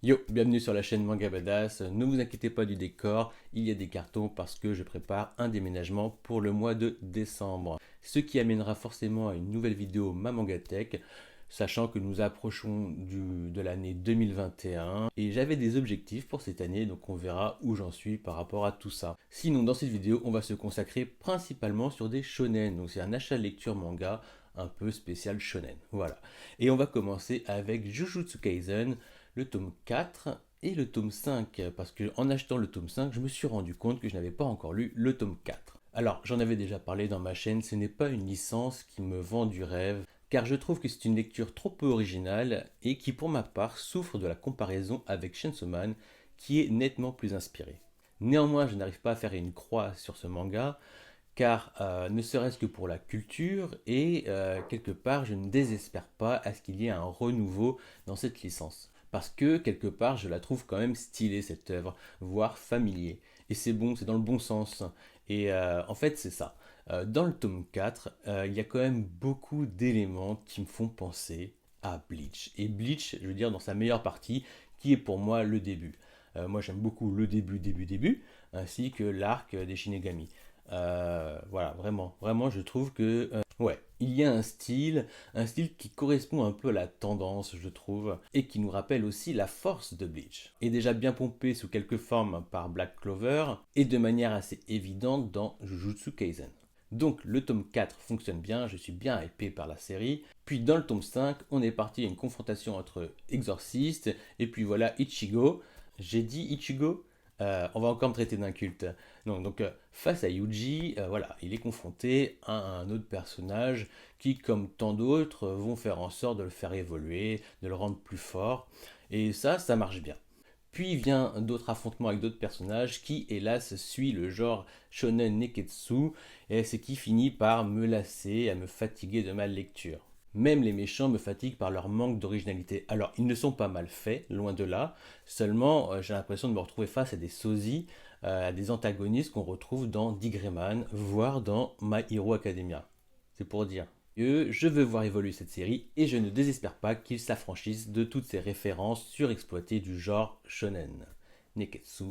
Yo, bienvenue sur la chaîne Manga Badass. Ne vous inquiétez pas du décor, il y a des cartons parce que je prépare un déménagement pour le mois de décembre. Ce qui amènera forcément à une nouvelle vidéo Ma Mangatech, sachant que nous approchons de l'année 2021 et j'avais des objectifs pour cette année, donc on verra où j'en suis par rapport à tout ça. Sinon, dans cette vidéo, on va se consacrer principalement sur des shonen, donc c'est un achat lecture manga un peu spécial shonen. Voilà. Et on va commencer avec Jujutsu Kaisen, le tome 4 et le tome 5, parce que en achetant le tome 5, je me suis rendu compte que je n'avais pas encore lu le tome 4. Alors, j'en avais déjà parlé dans ma chaîne, ce n'est pas une licence qui me vend du rêve, car je trouve que c'est une lecture trop peu originale et qui, pour ma part, souffre de la comparaison avec Chainsaw Man, qui est nettement plus inspiré. Néanmoins, je n'arrive pas à faire une croix sur ce manga, car ne serait-ce que pour la culture, et quelque part, je ne désespère pas à ce qu'il y ait un renouveau dans cette licence. Parce que quelque part, je la trouve quand même stylée cette œuvre, voire familier. Et c'est bon, c'est dans le bon sens. Et en fait, c'est ça. Dans le tome 4, il y a quand même beaucoup d'éléments qui me font penser à Bleach. Et Bleach, je veux dire, dans sa meilleure partie, qui est pour moi le début. Moi, j'aime beaucoup le début, ainsi que l'arc des Shinigami. Voilà, vraiment, vraiment, je trouve que ouais, il y a un style qui correspond un peu à la tendance, je trouve, et qui nous rappelle aussi la force de Bleach. Et déjà bien pompé sous quelques formes par Black Clover, et de manière assez évidente dans Jujutsu Kaisen. Donc le tome 4 fonctionne bien, je suis bien hypé par la série. Puis dans le tome 5, on est parti à une confrontation entre Exorciste et puis voilà Ichigo. J'ai dit Ichigo. On va encore me traiter d'inculte. Donc face à Yuji, voilà, il est confronté à un autre personnage qui, comme tant d'autres, vont faire en sorte de le faire évoluer, de le rendre plus fort. Et ça marche bien. Puis vient d'autres affrontements avec d'autres personnages qui, hélas, suit le genre shonen neketsu, et c'est qui finit par me lasser, à me fatiguer de ma lecture. Même les méchants me fatiguent par leur manque d'originalité. Alors, ils ne sont pas mal faits, loin de là, seulement j'ai l'impression de me retrouver face à des sosies, à des antagonistes qu'on retrouve dans Digreman, voire dans My Hero Academia. C'est pour dire. Je veux voir évoluer cette série et je ne désespère pas qu'ils s'affranchissent de toutes ces références surexploitées du genre shonen, neketsu,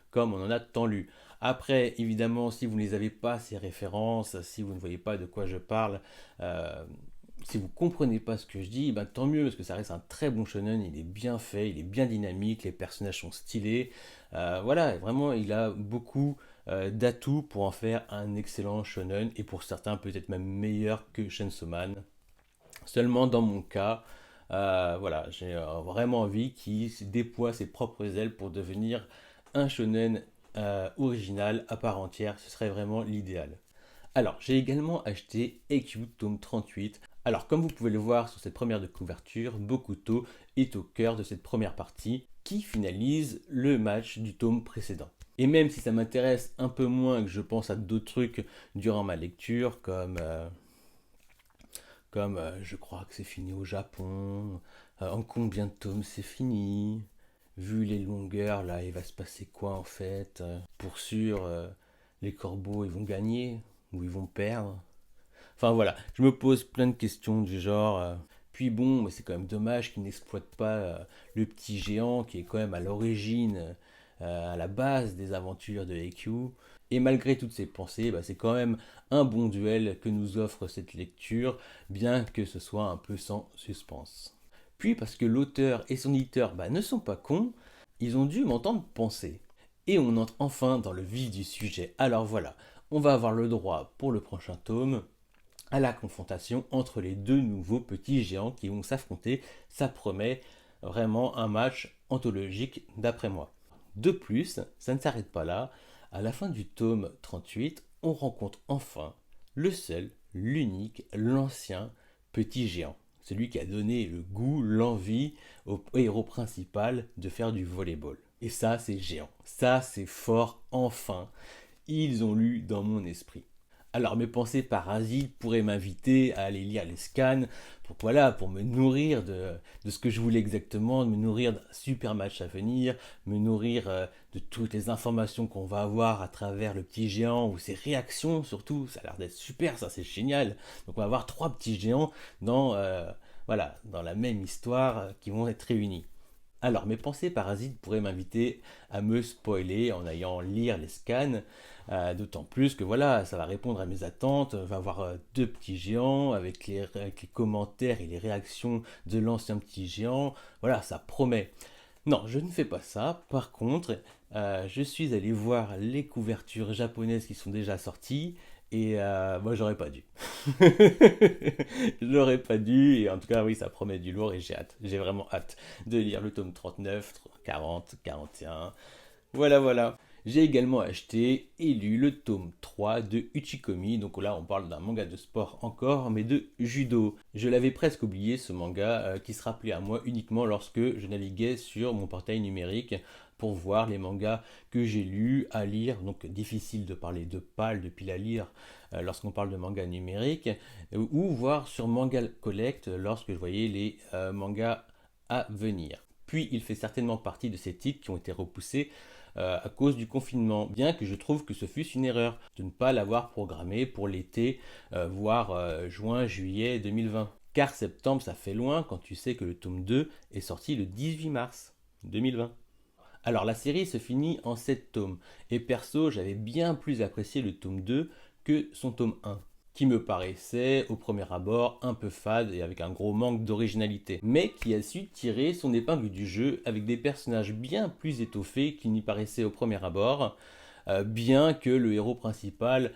comme on en a tant lu. Après, évidemment, si vous ne les avez pas, ces références, si vous ne voyez pas de quoi je parle, si vous comprenez pas ce que je dis, ben tant mieux, parce que ça reste un très bon shonen, il est bien fait, il est bien dynamique, les personnages sont stylés. Voilà, vraiment, il a beaucoup d'atouts pour en faire un excellent shonen, et pour certains peut-être même meilleur que Chainsaw Man. Seulement dans mon cas, voilà, j'ai vraiment envie qu'il déploie ses propres ailes pour devenir un shonen original à part entière, ce serait vraiment l'idéal. Alors, j'ai également acheté EQ tome 38. Alors, comme vous pouvez le voir sur cette première de couverture, Bokuto est au cœur de cette première partie qui finalise le match du tome précédent. Et même si ça m'intéresse un peu moins que je pense à d'autres trucs durant ma lecture, comme je crois que c'est fini au Japon, en combien de tomes c'est fini, vu les longueurs, là, il va se passer quoi en fait, pour sûr, les corbeaux, ils vont gagner ou ils vont perdre. Enfin voilà, je me pose plein de questions du genre. Puis bon, c'est quand même dommage qu'ils n'exploitent pas le petit géant qui est quand même à l'origine, à la base des aventures de EQ. Et malgré toutes ces pensées, bah, c'est quand même un bon duel que nous offre cette lecture, bien que ce soit un peu sans suspense. Puis parce que l'auteur et son éditeur bah, ne sont pas cons, ils ont dû m'entendre penser. Et on entre enfin dans le vif du sujet. Alors voilà, on va avoir le droit pour le prochain tome à la confrontation entre les deux nouveaux petits géants qui vont s'affronter. Ça promet vraiment un match anthologique d'après moi. De plus, ça ne s'arrête pas là. À la fin du tome 38, on rencontre enfin le seul, l'unique, l'ancien petit géant. Celui qui a donné le goût, l'envie au héros principal de faire du volleyball. Et ça, c'est géant. Ça, c'est fort, enfin. Ils ont lu dans mon esprit. Alors mes pensées parasites pourraient m'inviter à aller lire les scans pour, voilà, pour me nourrir de ce que je voulais exactement, de me nourrir d'un super match à venir, me nourrir de toutes les informations qu'on va avoir à travers le petit géant ou ses réactions surtout. Ça a l'air d'être super, ça c'est génial. Donc on va avoir trois petits géants dans, voilà, dans la même histoire qui vont être réunis. Alors, mes pensées parasites pourraient m'inviter à me spoiler en ayant lire les scans, d'autant plus que voilà, ça va répondre à mes attentes, va avoir deux petits géants avec les commentaires et les réactions de l'ancien petit géant, voilà, ça promet. Non, je ne fais pas ça. Par contre, je suis allé voir les couvertures japonaises qui sont déjà sorties et moi j'aurais pas dû. J'aurais pas dû et en tout cas oui ça promet du lourd et j'ai hâte. J'ai vraiment hâte de lire le tome 39, 40, 41. Voilà, voilà. J'ai également acheté et lu le tome 3 de Uchikomi. Donc là, on parle d'un manga de sport encore, mais de judo. Je l'avais presque oublié, ce manga, qui se rappelait à moi uniquement lorsque je naviguais sur mon portail numérique pour voir les mangas que j'ai lus, à lire. Donc difficile de parler de pâle depuis à lire lorsqu'on parle de manga numérique, ou voir sur Manga Collect lorsque je voyais les mangas à venir. Puis il fait certainement partie de ces titres qui ont été repoussés à cause du confinement, bien que je trouve que ce fût une erreur de ne pas l'avoir programmé pour l'été, voire juin, juillet 2020. Car septembre, ça fait loin quand tu sais que le tome 2 est sorti le 18 mars 2020. Alors la série se finit en 7 tomes, et perso j'avais bien plus apprécié le tome 2 que son tome 1, qui me paraissait au premier abord un peu fade et avec un gros manque d'originalité, mais qui a su tirer son épingle du jeu avec des personnages bien plus étoffés qu'il n'y paraissait au premier abord, bien que le héros principal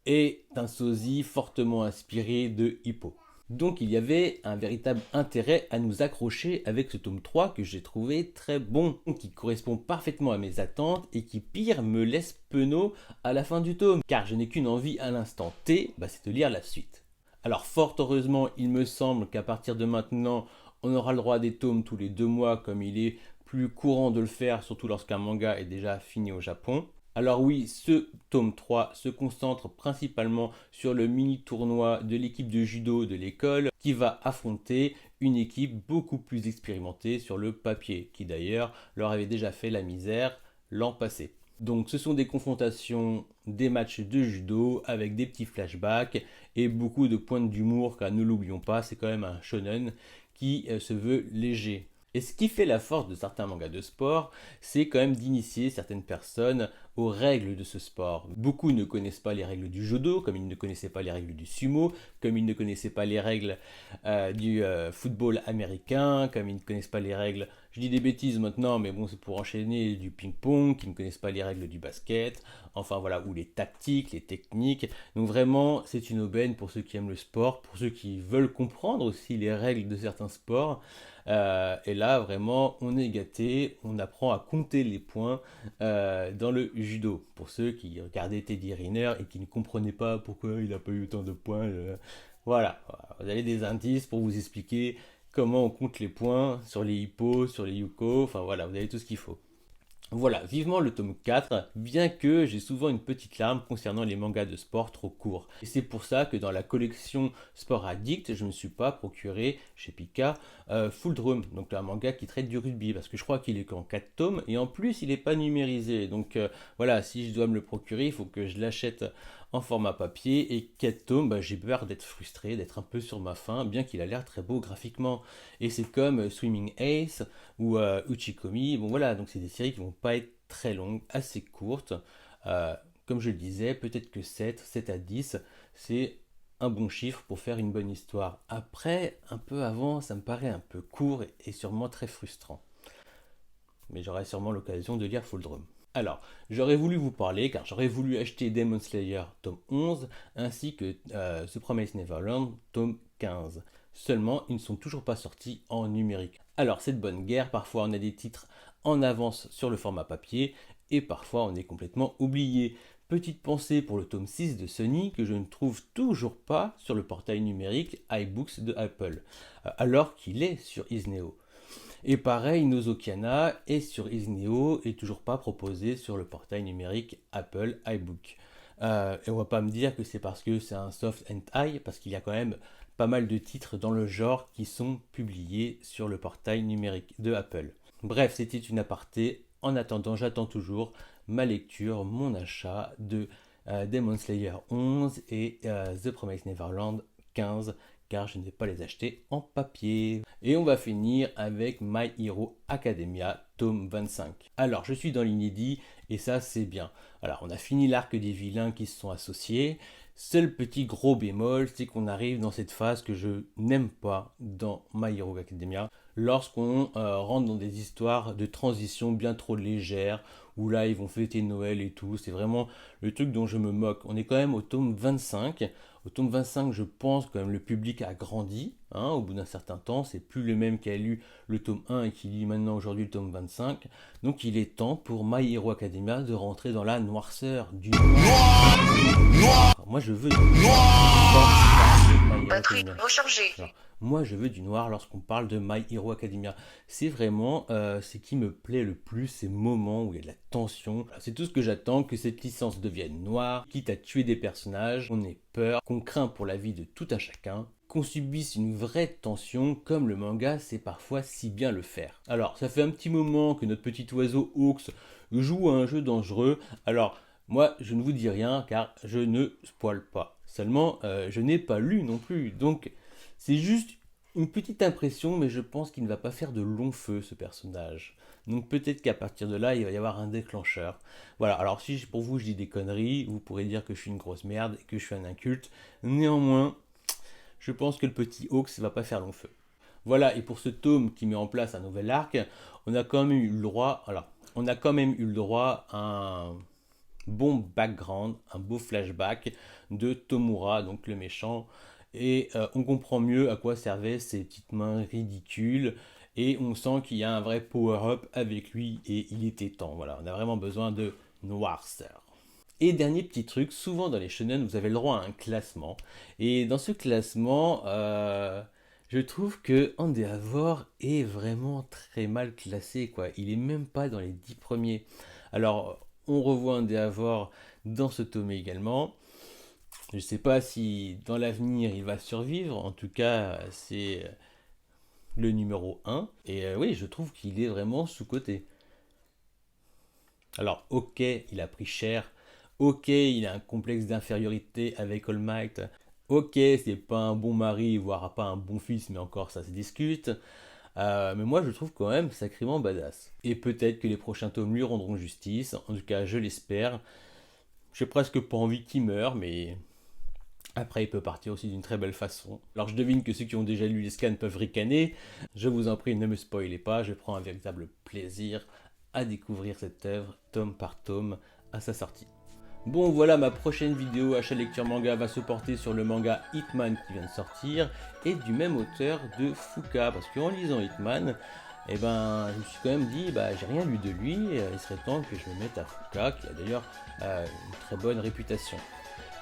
est un sosie fortement inspiré de Hippo. Donc il y avait un véritable intérêt à nous accrocher avec ce tome 3 que j'ai trouvé très bon, qui correspond parfaitement à mes attentes et qui pire me laisse penaud à la fin du tome, car je n'ai qu'une envie à l'instant T, c'est de lire la suite. Alors fort heureusement, il me semble qu'à partir de maintenant, on aura le droit à des tomes tous les 2 mois comme il est plus courant de le faire, surtout lorsqu'un manga est déjà fini au Japon. Alors oui, ce tome 3 se concentre principalement sur le mini-tournoi de l'équipe de judo de l'école qui va affronter une équipe beaucoup plus expérimentée sur le papier, qui d'ailleurs leur avait déjà fait la misère l'an passé. Donc ce sont des confrontations, des matchs de judo avec des petits flashbacks et beaucoup de pointes d'humour, car ne l'oublions pas, c'est quand même un shonen qui se veut léger. Et ce qui fait la force de certains mangas de sport, c'est quand même d'initier certaines personnes aux règles de ce sport. Beaucoup ne connaissent pas les règles du judo, comme ils ne connaissaient pas les règles du sumo, comme ils ne connaissaient pas les règles du football américain, comme ils ne connaissent pas les règles, je dis des bêtises maintenant, mais bon c'est pour enchaîner, du ping-pong, qui ne connaissent pas les règles du basket, enfin voilà, ou les tactiques, les techniques. Donc vraiment, c'est une aubaine pour ceux qui aiment le sport, pour ceux qui veulent comprendre aussi les règles de certains sports. Et là, vraiment, on est gâté, on apprend à compter les points dans le judo. Pour ceux qui regardaient Teddy Riner et qui ne comprenaient pas pourquoi il n'a pas eu autant de points, voilà, vous avez des indices pour vous expliquer comment on compte les points sur les hippos, sur les yuko, enfin voilà, vous avez tout ce qu'il faut. Voilà, vivement le tome 4, bien que j'ai souvent une petite larme concernant les mangas de sport trop courts. Et c'est pour ça que dans la collection Sport Addict, je ne me suis pas procuré chez Pika Full Drum, donc un manga qui traite du rugby, parce que je crois qu'il est qu'en 4 tomes, et en plus il n'est pas numérisé. Donc voilà, si je dois me le procurer, il faut que je l'achète en format papier, et 4 tomes, j'ai peur d'être frustré, d'être un peu sur ma faim, bien qu'il a l'air très beau graphiquement. Et c'est comme Swimming Ace ou Uchikomi, bon voilà, donc c'est des séries qui vont pas être très longues, assez courtes. Comme je le disais, peut-être que 7 à 10, c'est un bon chiffre pour faire une bonne histoire. Après, un peu avant, ça me paraît un peu court et sûrement très frustrant. Mais j'aurai sûrement l'occasion de lire Full Drum. Alors, j'aurais voulu vous parler, car j'aurais voulu acheter Demon Slayer tome 11, ainsi que The Promised Neverland tome 15. Seulement, ils ne sont toujours pas sortis en numérique. Alors, c'est de bonne guerre, parfois on a des titres en avance sur le format papier, et parfois on est complètement oublié. Petite pensée pour le tome 6 de Sony, que je ne trouve toujours pas sur le portail numérique iBooks de Apple, alors qu'il est sur Isneo. Et pareil, Nozokiana est sur Isneo et toujours pas proposé sur le portail numérique Apple iBook. Et on va pas me dire que c'est parce que c'est un soft hentai, parce qu'il y a quand même pas mal de titres dans le genre qui sont publiés sur le portail numérique de Apple. Bref, c'était une aparté. En attendant, j'attends toujours ma lecture, mon achat de Demon Slayer 11 et The Promised Neverland 15, car je n'ai pas les achetés en papier. Et on va finir avec My Hero Academia, tome 25. Alors, je suis dans l'inédit, et ça, c'est bien. Alors, on a fini l'arc des vilains qui se sont associés. Seul petit gros bémol, c'est qu'on arrive dans cette phase que je n'aime pas dans My Hero Academia, lorsqu'on rentre dans des histoires de transition bien trop légères, où là ils vont fêter Noël et tout, c'est vraiment le truc dont je me moque. On est quand même au tome 25. Au tome 25, je pense quand même le public a grandi, hein, au bout d'un certain temps, c'est plus le même qui a lu le tome 1 et qui lit maintenant aujourd'hui le tome 25. Donc il est temps pour My Hero Academia de rentrer dans la noirceur du noir. Moi je veux du noir. Batterie rechargée. Moi je veux du noir lorsqu'on parle de My Hero Academia. C'est vraiment ce qui me plaît le plus, ces moments où il y a de la tension. C'est tout ce que j'attends, que cette licence devienne noire, quitte à tuer des personnages, qu'on ait peur, qu'on craint pour la vie de tout un chacun, qu'on subisse une vraie tension comme le manga sait parfois si bien le faire. Alors ça fait un petit moment que notre petit oiseau Hawks joue à un jeu dangereux. Alors moi je ne vous dis rien car je ne spoil pas. Seulement je n'ai pas lu non plus, donc c'est juste une petite impression, mais je pense qu'il ne va pas faire de long feu ce personnage. Donc peut-être qu'à partir de là, il va y avoir un déclencheur. Voilà, alors si pour vous je dis des conneries, vous pourrez dire que je suis une grosse merde et que je suis un inculte. Néanmoins, je pense que le petit Hawks ne va pas faire long feu. Voilà, et pour ce tome qui met en place un nouvel arc, on a quand même eu le droit, à un bon background, un beau flashback de Tomura, donc le méchant, et on comprend mieux à quoi servaient ces petites mains ridicules, et on sent qu'il y a un vrai power-up avec lui, et il était temps, voilà, on a vraiment besoin de noirceur. Et dernier petit truc, souvent dans les shonen, vous avez le droit à un classement, et dans ce classement, je trouve que Endeavor est vraiment très mal classé, quoi. Il est même pas dans les 10 premiers. Alors, on revoit Endeavor dans ce tome également. Je ne sais pas si dans l'avenir il va survivre, en tout cas c'est le numéro 1. Et oui, je trouve qu'il est vraiment sous-coté. Alors ok, il a pris cher, ok, il a un complexe d'infériorité avec All Might, ok, c'est pas un bon mari, voire pas un bon fils, mais encore ça se discute. Mais moi je le trouve quand même sacrément badass. Et peut-être que les prochains tomes lui rendront justice, en tout cas je l'espère. J'ai presque pas envie qu'il meure, mais après il peut partir aussi d'une très belle façon. Alors je devine que ceux qui ont déjà lu les scans peuvent ricaner. Je vous en prie, ne me spoilez pas, je prends un véritable plaisir à découvrir cette œuvre, tome par tome, à sa sortie. Bon voilà, ma prochaine vidéo achat lecture manga va se porter sur le manga Hitman qui vient de sortir et du même auteur de Fuka, parce qu'en lisant Hitman, je me suis quand même dit, j'ai rien lu de lui, il serait temps que je me mette à Fuka, qui a d'ailleurs une très bonne réputation.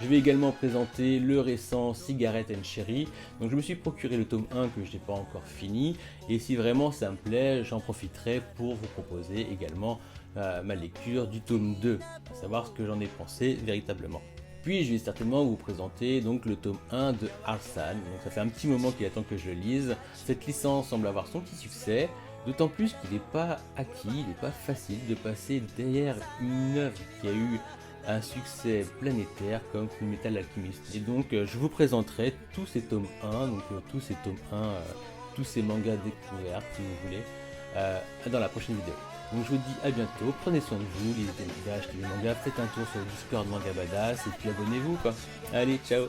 Je vais également présenter le récent Cigarette and Cherry, donc je me suis procuré le tome 1 que je n'ai pas encore fini, et si vraiment ça me plaît, j'en profiterai pour vous proposer également ma lecture du tome 2, à savoir ce que j'en ai pensé véritablement. Puis je vais certainement vous présenter donc le tome 1 de Arsan, donc ça fait un petit moment qu'il attend que je le lise. Cette licence semble avoir son petit succès, d'autant plus qu'il n'est pas acquis, il n'est pas facile de passer derrière une œuvre qui a eu un succès planétaire comme Fullmetal Alchemist. Et donc je vous présenterai tous ces tomes 1, donc tous ces tomes 1, tous ces mangas découverts si vous voulez, dans la prochaine vidéo. Donc je vous dis à bientôt, prenez soin de vous, lisez des mangas, achetez des mangas, faites un tour sur le Discord Manga Badass et puis abonnez-vous quoi. Allez, ciao.